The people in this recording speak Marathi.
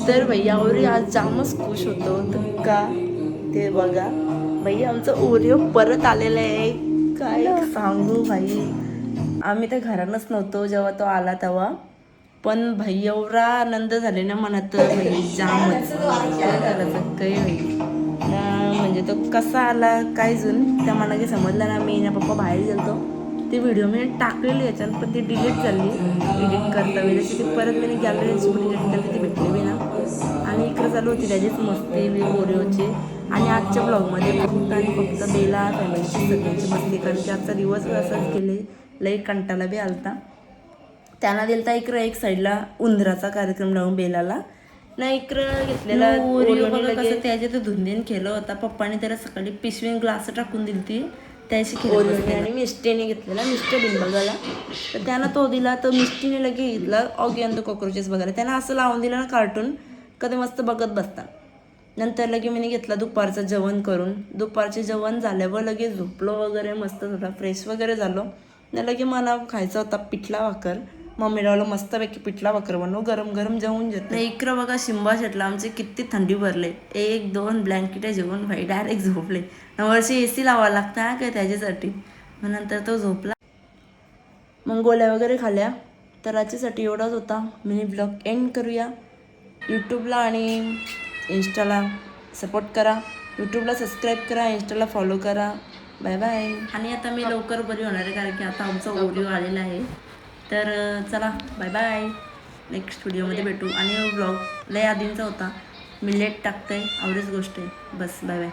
तर भैया और आज जामच खुश होतो. तर का ते बघा भैया आमचं ओरिओ परत आलेलं आहे. काय सांगू भाई, आम्ही तर घरानच नव्हतो जेव्हा तो आला तेव्हा. पण भाई एवढा आनंद झाले ना मनात भाई जामच. काय करायचं काही भाई ना, म्हणजे तो कसा आला काय जून त्या मला काही समजलं ना. मी ना पप्पा बाहेर गेलतो, ती व्हिडिओ मी टाकलेली याच्यात पण ती डिलीट झाली एडिट करता वेळेस. ती परत मी गॅलरीची डिलीट करते, ती भेटली बी ना. आणि इकडं चालू होती त्याचीच मस्ती ओरिओची. आणि आजच्या ब्लॉगमध्ये फक्त आणि फक्त बेला फॅमिलीची सगळ्यांची मस्ती, कारण की आजचा दिवस असाच गेले. लई कंटाळा बी आलता. त्यांना दिलता इकडं एक साईडला उंदराचा कार्यक्रम लावून बेलाला ना, इकडं घेतलेला ओरिओ बघा कसं त्याच्यात धुंदीन केलं होता. पप्पाने त्याला सकाळी पिशवी ग्लास टाकून दिली ती त्याशी ओरिओने. आणि मिस्टीने घेतलेला मिस्टर बिन बघायला, तर त्यानं तो दिला. तर मिस्टीने लगे घेतला ऑगी अँड द कॉक्रोचेस बघायला. त्यानं असं लावून दिलं ना कार्टून, कधी मस्त बघत बसता. नंतर लगे मी घेतला दुपारचं जेवण करून. दुपारचे जेवण झाल्यावर लगे झोपलो वगैरे, मस्त होता फ्रेश वगैरे झालो ना. लगे मला खायचा होता पिठला भाकर. मम्मीला मस्तपैकी पिठला भाकर बनव, गरम गरम जेवून घेत नाही. इकडं बघा शिंबा शेटला आमचे किती थंडी भरले. 1-2 ब्लँकेट जेवून भाई डायरेक्ट झोपले. वर्षी AC लावायला लागता काय त्याच्यासाठी. मग नंतर तो झोपला. मग गोळ्या वगैरे खाल्या. तर आजच्यासाठी एवढाच होता. मिनी ब्लॉग एंड करूया. यूट्यूबला आणि इंस्टाला सपोर्ट करा. यूट्यूबला सबस्क्राईब करा, इंस्टाला फॉलो करा. Bye bye. आणि आता मी लवकर बरी होणार आहे, कारण की आता आमचा ओरिओ आलेला आहे. तर चला बाय बाय. नेक्स्ट व्हिडिओमध्ये भेटू. आणि ब्लॉग लय आधींचा होता, मी लेट टाकते, आवडीच गोष्ट आहे. बस बाय बाय.